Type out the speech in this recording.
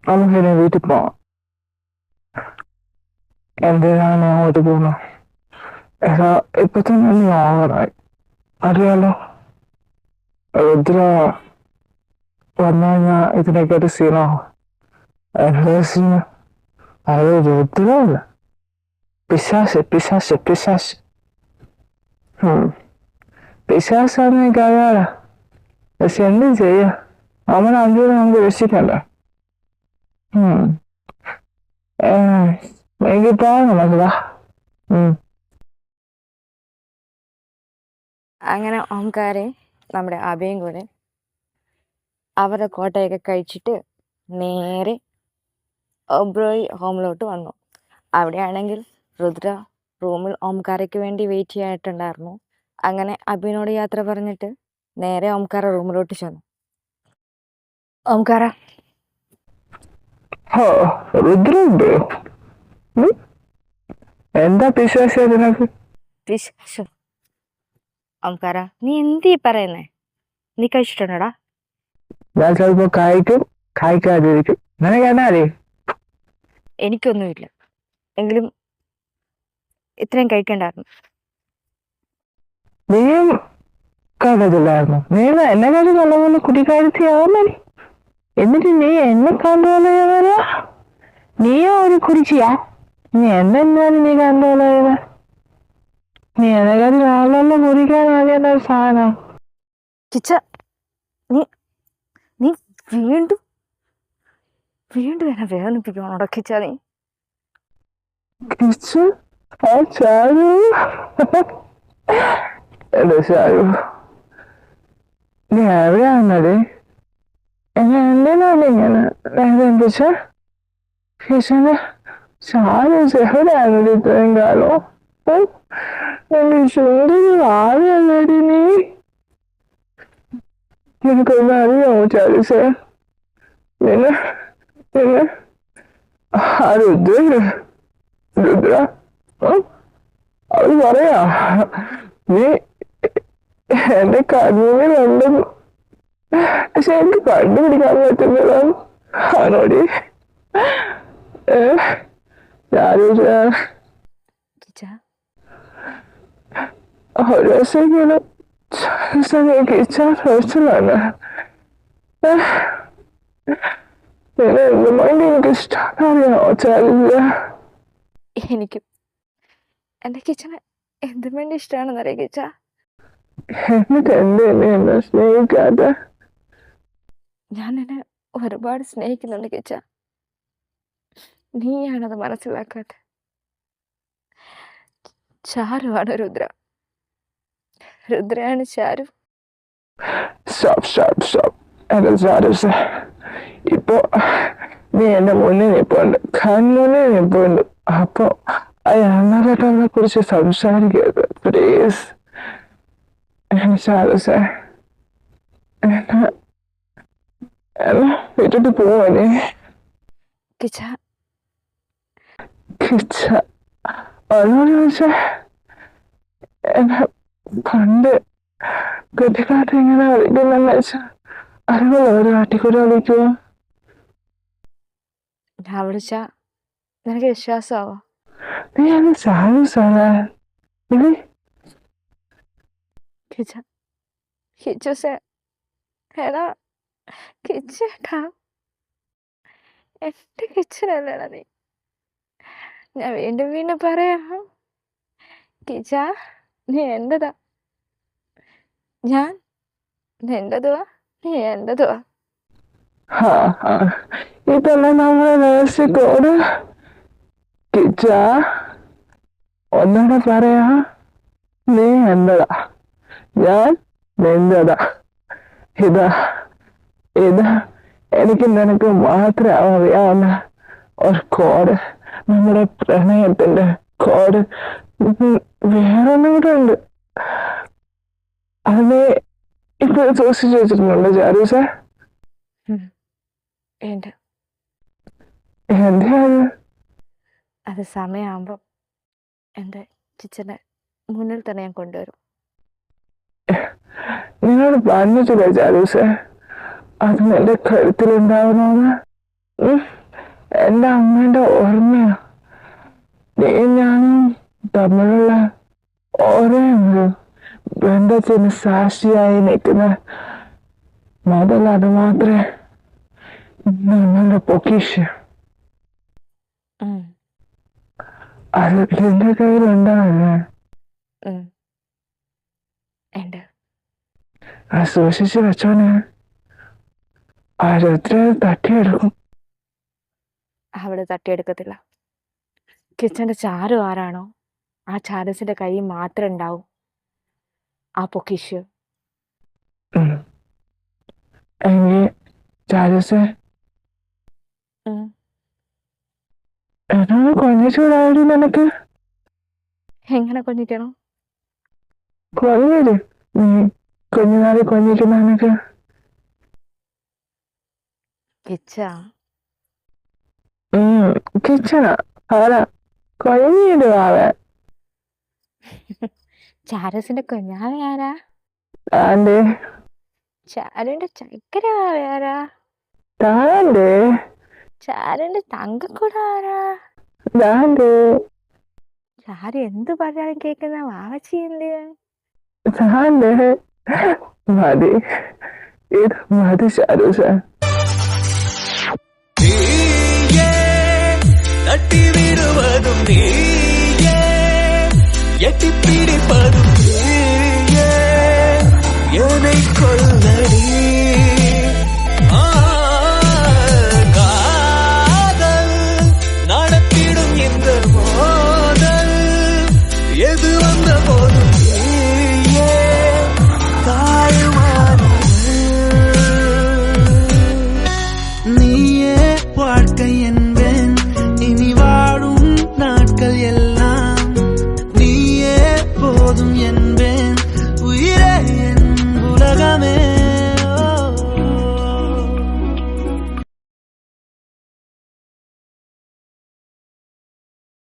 നമുക്കിനി വീട്ടിൽ പോവാം. എന്തിനാണ് അങ്ങോട്ട് പോകുന്നത്? ഇപ്പൊ തന്നെ നീ ഓവറായി. അറിയാലോ, രുദ്ര വന്നു കഴിഞ്ഞാൽ ഇതിനെക്കാട്ട് സീനാവും. സീന് അത് രുദ്രല്ല, പിശാശ് പിശാശ് പിശാശ്. പിശാശാന്ന് എനിക്ക് അറിയാലോ. പക്ഷെ എന്ത് ചെയ്യാ, നമ്മളെ അഞ്ചൂടെ നമുക്ക് രക്ഷിക്കണ്ട. എനിക്ക് പോകാം നമുക്കിതാ. അങ്ങനെ ഓംകാരയും നമ്മുടെ അഭയും കൂടെ അവരുടെ കോട്ടയൊക്കെ കഴിച്ചിട്ട് നേരെ ഒബ്രോയ് ഹോമിലോട്ട് വന്നു. അവിടെയാണെങ്കിൽ രുദ്ര റൂമിൽ ഓംകാരയ്ക്ക് വേണ്ടി വെയിറ്റ് ചെയ്യായിട്ടുണ്ടായിരുന്നു. അങ്ങനെ അഭിനോട് യാത്ര പറഞ്ഞിട്ട് നേരെ ഓംകാര റൂമിലോട്ട് ചെന്നു. ഓംകാര, രുദ്രണ്ടോ? എന്താ പിശാശം നിനക്ക്? പിശാശം? ഓംകാര, നീ എന്തീ പറയുന്നേ? നീ കഴിച്ചിട്ടുണ്ടോടാ? ഞാൻ ചിലപ്പോ കഴിക്കും, കഴിക്കാതിരിക്കും. നിനക്കെന്നാലേ? എനിക്കൊന്നുമില്ല, എങ്കിലും ഇത്രയും കഴിക്കണ്ടായിരുന്നു. നീയും കണ്ടതില്ലായിരുന്നു? നീ എന്നെ കാര്യം നല്ലപോലെ കുടിക്കാഴ്ചയാവുന്നേ, എന്നിട്ട് നീ എന്നെ കണ്ടുപോലെ നീയോ ഒരു കുടിച്ചിയാ? നീ എന്തെന്നാലും നീ കണ്ടുപോലെ നീ എന്നെ കാര്യം നാളെ കുടിക്കാൻ ആദ്യം ഒരു സാധനം. കിച്ച, നീ നീ വീണ്ടും വീണ്ടും എന്നെ വേദനിപ്പിക്കണോടാ കിച്ച. നീ കിച്ചു, ആ ചാരു, എന്റെ ചാരു, നീ എവിടെയാണത്? എന്നെ എന്തിനാണ് ഇങ്ങനെ വേദനിപ്പിച്ച? കിച്ചന് ചാരു എവിടെയാണത് ഇത്രയും കാലം? എന്റെ ചുണ്ടിന് ആരെയല്ലേടി നീ? നിനക്കൊന്നും അറിയാമോ ചാരുസേ? നിന്നെ നിന്നെ ആ രുദ്ര അവര് പറയാ നീ എന്റെ കണ്ണൂരിലുണ്ടെന്ന്. പക്ഷെ എനിക്ക് കണ്ടുപിടിക്കാൻ പറ്റുന്നതാണ് അവനോട്. ഒരു ദിവസമെങ്കിലും എനിക്ക് ഇഷ്ടമാണോ ചാരില്ല? എനിക്കും എന്റെ കിച്ചനെ എന്തിനു വേണ്ടി ഇഷ്ടമാണെന്നറിയാം കിച്ച. എന്നിട്ട് എന്നെ സ്നേഹിക്കാതെ? ഞാൻ എന്നെ ഒരുപാട് സ്നേഹിക്കുന്നുണ്ട് കിച്ച, നീയാണത് മനസ്സിലാക്കാത്ത. ചാരുവാണ് രുദ്ര, രുദ്രയാണ് ചാരു. ഇപ്പൊ നീ എന്റെ മുന്നിൽ നിൽപ്പുണ്ട്, കൺമുന്നിൽ നിൽപ്പുണ്ട്. അപ്പൊ അയാളെ കുറിച്ച് സംസാരിക്കരുത് പ്ലീസ്. വിട്ടിട്ട് പോവനെ കിച്ച. കിച്ച അതോട് ചോദിച്ചാ എന്നെ പണ്ട് ഗതികാട്ട് ഇങ്ങനെ വിളിക്കുന്നെന്ന് വെച്ചാ അറിവുള്ള ഒരു കാട്ടിക്കൂടെ വിളിക്കുവോ? ഞാൻ വിളിച്ച നിനക്ക് വിശ്വാസമാവോ? നീ അത് സാധനം കിച്ച, കിച്ചൂസേ, എടാ കിച്ചേട്ടാ, എന്റെ കിച്ചനല്ലേടാ നീ. ഞാൻ വീണ്ടും വീണ്ടും പറയാം, കിച്ച നീ എന്റെതാ, ഞാൻ നിന്റെതുവാ, നീ എന്റെതുവാ. ഇതല്ലേ നമ്മളെ രഹസ്യക്കോട്. കിച്ച ഒന്നുകൂടെ പറയാ, നീ എന്റെതാ, ഞാൻ നിന്റെതാ. ഇതാ എനിക്ക് നിനക്ക് മാത്രമേ അറിയാവുന്ന ഒരു കോഡ്, നമ്മുടെ പ്രണയത്തിന്റെ കോഡ്. വേറൊന്നും കൂടെ ഉണ്ട്, അത് എന്നെ ഇപ്പൊ സൂക്ഷിച്ചു വെച്ചിട്ടുണ്ടോ ജാലൂസ? ഉണ്ട്. എന്താണ്? അത് സമയമാകുമ്പം എൻ്റെ കിച്ചൻ്റെ മുന്നിൽ തന്നെ ഞാൻ കൊണ്ടുവരും. നിന്നോട് പറഞ്ഞിട്ടില്ല ജാലൂസ അത് എന്റെ കഴുത്തിലുണ്ടാവണമെന്ന്? എന്റെ അമ്മേന്റെ ഓർമ്മയാ നീ ഞാനും തമ്മിലുള്ള ഒരേ ഒരു ബന്ധത്തിന് സാക്ഷിയായി നിൽക്കുന്ന മുതൽ അത് മാത്രമേ നമ്മളുടെ പൊക്കിഷ്. അത് എന്റെ കയ്യിലുണ്ടാവില്ലേ? ഉണ്ട്. അത് സൂക്ഷിച്ച് വെച്ചോനെ. ആരോരുത്തരെ തട്ടിയെടുക്കും. അവിടെ തട്ടിയെടുക്കത്തില്ല. കിച്ചൻ്റെ ചാരു ആരാണോ ആ ചാരസിന്റെ കൈ മാത്രം ഉണ്ടാവും ആ പൊക്കിഷ്. എങ്കിൽ ചാരസ് എന്നോട് കൊഞ്ഞിച്ചൂടായി നിനക്ക്? എങ്ങനെ കൊഞ്ഞിക്കണം? കൊഞ്ഞില് നീ കുഞ്ഞുനാളിൽ കൊഞ്ഞിക്കുന്ന നിനക്ക് കിച്ചണ ആരാ കൊഞ്ഞിടുവാവേ? ചാരസിന്റെ കുഞ്ഞാവ ആരാ? താണ്ടേ. ചാരുവിന്റെ ചക്കര ആരാ? താണ്ടേ. ചാരുവിന്റെ തങ്കക്കൂട ആരാ? താണ്ടേ. ചാരു എന്ത് പറഞ്ഞാലും കേൾക്കുന്ന വാവച്ചിയല്ലേ? താണ്ടേ. മതി, ഇത് മതി ചാരൂസ. തട്ടിവിടുവതും നീയേ, എട്ടിപ്പിടിപ്പതും നീയേ, എന്നെ കൊല്ല